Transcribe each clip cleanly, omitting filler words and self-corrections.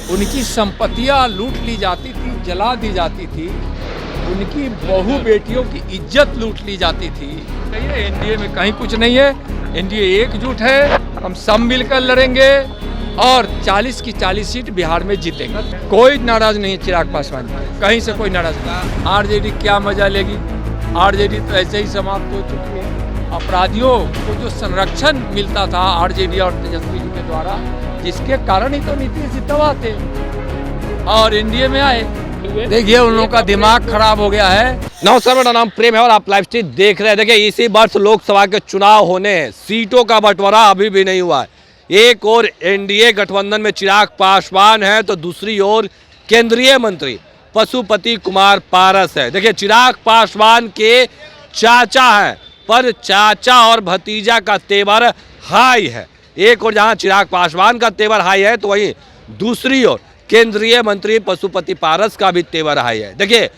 उनकी संपत्तियां लूट ली जाती थी, जला दी जाती थी, उनकी बहू बेटियों की इज्जत लूट ली जाती थी। एनडीए में कहीं कुछ नहीं है, एनडीए एकजुट है, हम सब मिलकर लड़ेंगे और 40 की 40 सीट बिहार में जीतेंगे। कोई नाराज नहीं है चिराग पासवान जी, कहीं से कोई नाराज नहीं। आरजेडी क्या मजा लेगी, आरजेडी तो ऐसे ही समाप्त हो चुकी है। अपराधियों को जो संरक्षण मिलता था आरजेडी और तेजस्वी जी के द्वारा, जिसके कारण ही तो नीतीश जी तबाह थे और एनडीए में आए। देखिए उन लोगों का दिमाग खराब हो गया है। नमस्कार, मेरा नाम प्रेम है और आप लाइव स्ट्रीम देख रहे हैं। देखिए इसी वर्ष लोकसभा के चुनाव होने हैं, सीटों का बंटवारा अभी भी नहीं हुआ है। एक और एनडीए गठबंधन में चिराग पासवान है तो दूसरी ओर केंद्रीय मंत्री पशुपति कुमार पारस है। देखिए चिराग पासवान के चाचा हैं, पर चाचा और भतीजा का तेवर हाई है। एक और जहां चिराग पासवान का तेवर हाई है तो वहीं दूसरी ओर केंद्रीय मंत्री पशुपति पारस का भी तेवर हाई है। देखिए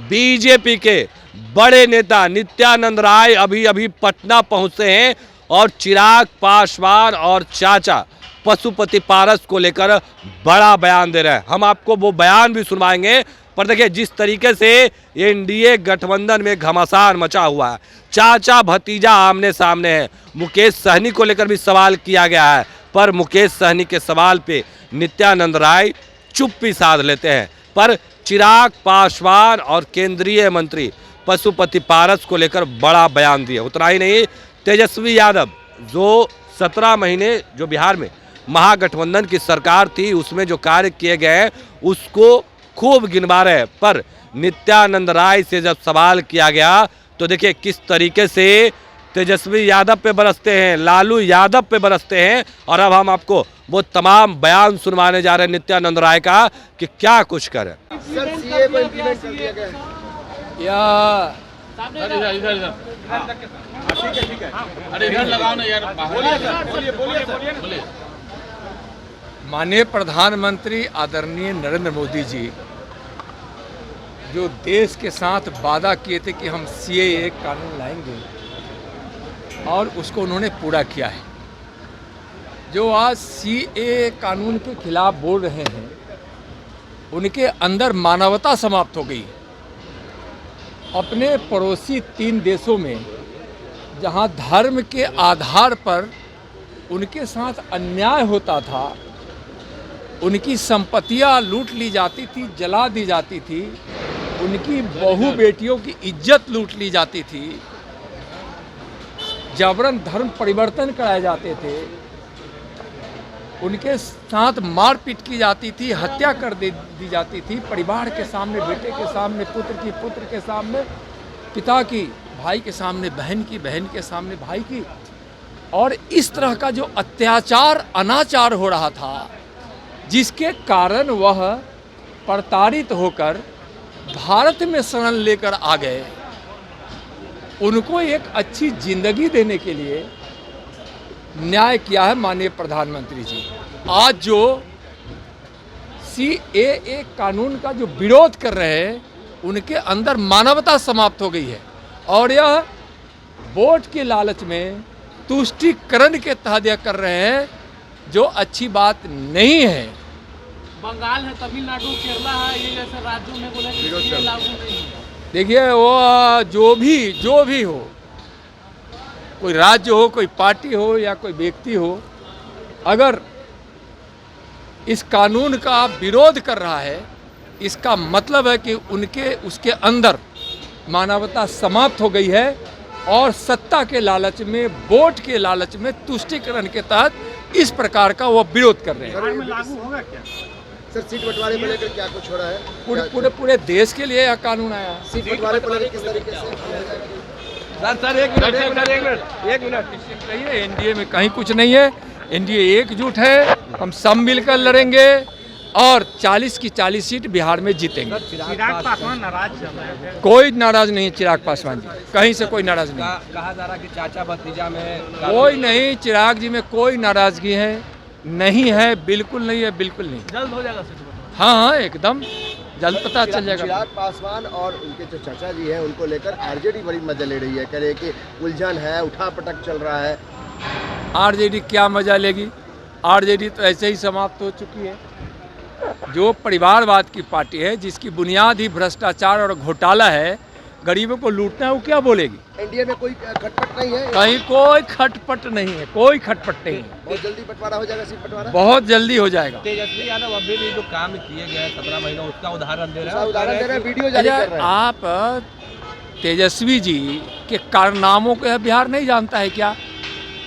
बीजेपी के बड़े नेता नित्यानंद राय अभी अभी पटना पहुंचे हैं और चिराग पासवान और चाचा पशुपति पारस को लेकर बड़ा बयान दे रहे हैं। हम आपको वो बयान भी सुनवाएंगे। पर देखिए जिस तरीके से एनडीए गठबंधन में घमासान मचा हुआ है, चाचा भतीजा आमने सामने हैं। मुकेश सहनी को लेकर भी सवाल किया गया है, पर मुकेश सहनी के सवाल पे नित्यानंद राय चुप्पी साध लेते हैं। पर चिराग पासवान और केंद्रीय मंत्री पशुपति पारस को लेकर बड़ा बयान दिया। उतना ही नहीं, तेजस्वी यादव जो 17 महीने जो बिहार में महागठबंधन की सरकार थी उसमें जो कार्य किए गए उसको खूब गिनवा रहे हैं। पर नित्यानंद राय से जब सवाल किया गया तो देखिए किस तरीके से तेजस्वी यादव पे बरसते हैं, लालू यादव पे बरसते हैं। और अब हम आपको वो तमाम बयान सुनवाने जा रहे हैं नित्यानंद राय का कि क्या कुछ करें। माननीय प्रधानमंत्री आदरणीय नरेंद्र मोदी जी जो देश के साथ वादा किए थे कि हम सीएए कानून लाएंगे और उसको उन्होंने पूरा किया है। जो आज सीएए कानून के खिलाफ बोल रहे हैं उनके अंदर मानवता समाप्त हो गई। अपने पड़ोसी 3 देशों में जहां धर्म के आधार पर उनके साथ अन्याय होता था, उनकी संपत्तियां लूट ली जाती थी, जला दी जाती थी, उनकी बहू बेटियों की इज्जत लूट ली जाती थी, जबरन धर्म परिवर्तन कराए जाते थे, उनके साथ मारपीट की जाती थी, हत्या कर दी जाती थी, परिवार के सामने, बेटे के सामने, पुत्र के सामने, पिता की, भाई के सामने बहन की, बहन के सामने भाई की। और इस तरह का जो अत्याचार अनाचार हो रहा था, जिसके कारण वह प्रताड़ित होकर भारत में शरण लेकर आ गए, उनको एक अच्छी जिंदगी देने के लिए न्याय किया है माननीय प्रधानमंत्री जी। आज जो सीएए कानून का जो विरोध कर रहे हैं उनके अंदर मानवता समाप्त हो गई है और यह वोट के लालच में तुष्टीकरण के तहत यह कर रहे हैं, जो अच्छी बात नहीं है। बंगाल है, तमिलनाडु, केरला है, ये जैसे राज्यों में बोले कि लागू नहीं है। देखिए वो जो भी हो, कोई राज्य हो, कोई पार्टी हो या कोई व्यक्ति हो, अगर इस कानून का विरोध कर रहा है इसका मतलब है कि उसके अंदर मानवता समाप्त हो गई है और सत्ता के लालच में, वोट के लालच में, तुष्टीकरण के तहत इस प्रकार का वो विरोध कर रहे हैं। बिहार में लागू होगा क्या सर? सीट बंटवारे को लेकर क्या कुछ हो रहा है? पूरे देश के लिए यह कानून आया। सीट बंटवारे को लेकर किस तरीके से? सर एक मिनट कहिए, एनडीए में कहीं कुछ नहीं है, एनडीए एकजुट है, हम सब मिलकर लड़ेंगे और 40 की 40 सीट बिहार में जीतेंगे। चिराग पासवान नाराज चल रहे हैं? कोई नाराज नहीं है चिराग पासवान जी, कहीं से कोई नाराज नहीं। कहा जा रहा कि चाचा भतीजा में कोई नहीं, चिराग जी में कोई नाराजगी है नहीं है, बिल्कुल नहीं है, बिल्कुल नहीं। जल्द हो जाएगा सीट बंटवारा? हाँ, एकदम जल्द पता चल जाएगा। चिराग पासवान और उनके जो चाचा जी हैं उनको लेकर आरजेडी बड़ी मजा ले रही है, कह रहे हैं कि उलझन है, उठापटक चल रहा है। आरजेडी क्या मजा लेगी, आरजेडी तो ऐसे ही समाप्त हो चुकी है। जो परिवारवाद की पार्टी है, जिसकी बुनियाद ही भ्रष्टाचार और घोटाला है, गरीबों को लूटना है, वो क्या बोलेगी? एनडीए में कोई खटपट नहीं है? कहीं कोई खटपट नहीं है, कोई खटपट नहीं है। बहुत जल्दी बंटवारा हो जाएगा, सीट बंटवारा बहुत जल्दी हो जाएगा। तेजस्वी यादव अभी भी जो काम किए गए 17 महीनों उसका उदाहरण दे उसका उदाहरण दे रहे हैं, वीडियो जारी कर रहे हैं। आप तेजस्वी जी के कारनामों को यह बिहार नहीं जानता है क्या?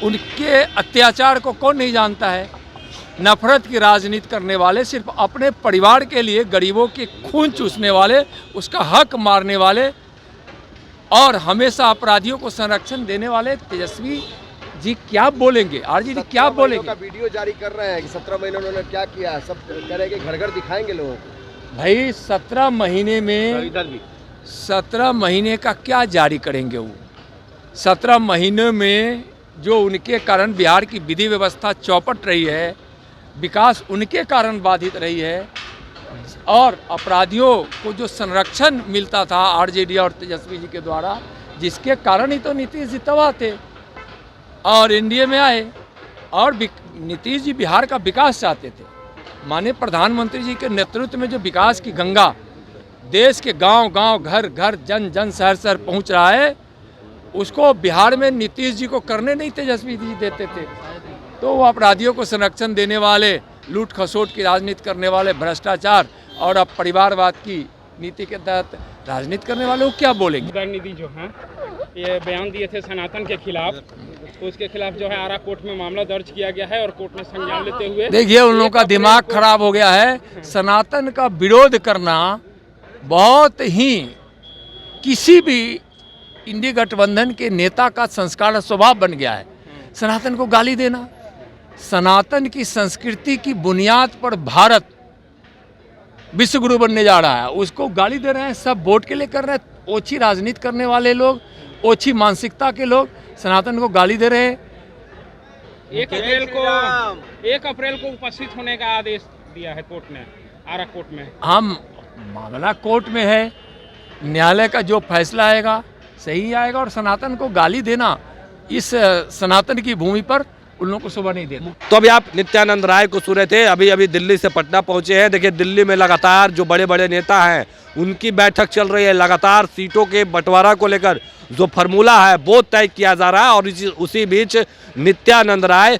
उनके अत्याचार को कौन नहीं जानता है? नफरत की राजनीति करने वाले, सिर्फ अपने परिवार के लिए गरीबों के खून चूसने वाले, उसका हक मारने वाले और हमेशा अपराधियों को संरक्षण देने वाले तेजस्वी जी क्या बोलेंगे? आरजेडी क्या बोलेंगे? का वीडियो जारी कर रहे हैं कि 17 महीने उन्होंने क्या किया, सब कह रहे हैं कि घर घर दिखाएंगे लोगों को। भाई 17 महीने में इधर भी 17 महीने का क्या जारी करेंगे वो? 17 महीने में जो उनके कारण बिहार की विधि व्यवस्था चौपट रही है, विकास उनके कारण बाधित रही है और अपराधियों को जो संरक्षण मिलता था आरजेडी और तेजस्वी जी के द्वारा, जिसके कारण ही तो नीतीश जी तबाह थे और एनडीए में आए। और नीतीश जी बिहार का विकास चाहते थे। माननीय प्रधानमंत्री जी के नेतृत्व में जो विकास की गंगा देश के गांव गांव, घर घर, जन जन, शहर शहर पहुंच रहा है, उसको बिहार में नीतीश जी को करने नहीं तेजस्वी जी देते थे। तो वो अपराधियों को संरक्षण देने वाले, लूट खसोट की राजनीति करने वाले, भ्रष्टाचार और अब परिवारवाद की नीति के तहत राजनीति करने वाले वो क्या बोलेंगे? उदयनिधि जो हैं ये बयान दिए थे सनातन के खिलाफ, तो उसके खिलाफ जो है आरा कोर्ट में मामला दर्ज किया गया है और कोर्ट ने संज्ञान लेते हुए देखिए उन लोगों का दिमाग खराब हो गया है। सनातन का विरोध करना बहुत ही किसी भी इंडी गठबंधन के नेता का संस्कार और स्वभाव बन गया है। सनातन को गाली देना, सनातन की संस्कृति की बुनियाद पर भारत विश्व गुरु बनने जा रहा है, उसको गाली दे रहे हैं। सब वोट के लिए कर रहे हैं। ओछी राजनीति करने वाले लोग, ओछी मानसिकता के लोग सनातन को गाली दे रहे हैं। 1 अप्रैल को उपस्थित होने का आदेश दिया है कोर्ट ने, आरा कोर्ट में। हम मामला कोर्ट में है, न्यायालय का जो फैसला आएगा सही आएगा। और सनातन को गाली देना इस सनातन की भूमि पर उन लोगों को शोभा नहीं देता। तो अभी आप नित्यानंद राय को सुन रहे थे। अभी अभी दिल्ली से पटना पहुंचे हैं। देखिए दिल्ली में लगातार जो बड़े बड़े नेता हैं उनकी बैठक चल रही है। लगातार सीटों के बंटवारा को लेकर जो फार्मूला है वो तय किया जा रहा है और उसी बीच नित्यानंद राय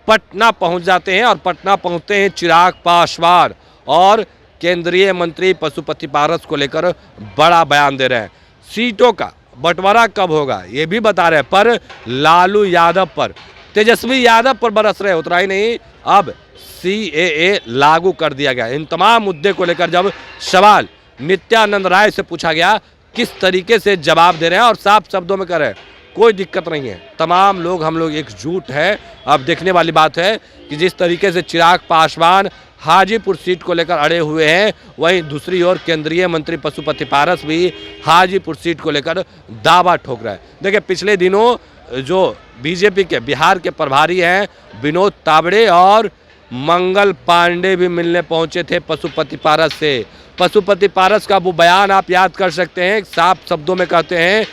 पटना पहुंच जाते हैं और पटना पहुंचते हैं चिराग पासवान और केंद्रीय मंत्री पशुपति पारस को लेकर बड़ा बयान दे रहे हैं। सीटों का बंटवारा कब होगा ये भी बता रहे हैं, पर लालू यादव पर, तेजस्वी यादव पर बरस रहे। उतना ही नहीं, अब CAA लागू कर दिया गया। इन तमाम मुद्दे को लेकर जब सवाल नित्यानंद राय से पूछा गया, किस तरीके से जवाब दे रहे हैं और साफ शब्दों में कह रहे हैं कोई दिक्कत नहीं है, तमाम लोग हम लोग एकजुट है। अब देखने वाली बात है कि जिस तरीके से चिराग पासवान हाजीपुर सीट को लेकर अड़े हुए हैं, वहीं दूसरी ओर केंद्रीय मंत्री पशुपति पारस भी हाजीपुर सीट को लेकर दावा ठोक रहा है। देखिए पिछले दिनों जो बीजेपी के बिहार के प्रभारी हैं विनोद तावड़े और मंगल पांडे भी मिलने पहुंचे थे पशुपति पारस से। पशुपति पारस का वो बयान आप याद कर सकते हैं, साफ शब्दों में कहते हैं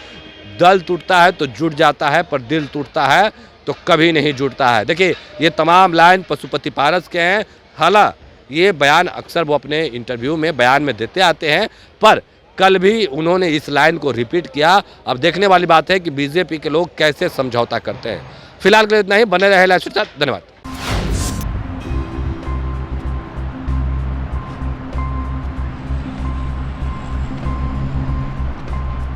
दल टूटता है तो जुट जाता है, पर दिल टूटता है तो कभी नहीं जुटता है। देखिए ये तमाम लाइन पशुपति पारस के हैं। हालांकि ये बयान अक्सर वो अपने इंटरव्यू में बयान में देते आते हैं, पर कल भी उन्होंने इस लाइन को रिपीट किया। अब देखने वाली बात है कि बीजेपी के लोग कैसे समझौता करते हैं। फिलहाल के लिए इतना ही। बने रहे लाइव के साथ। धन्यवाद।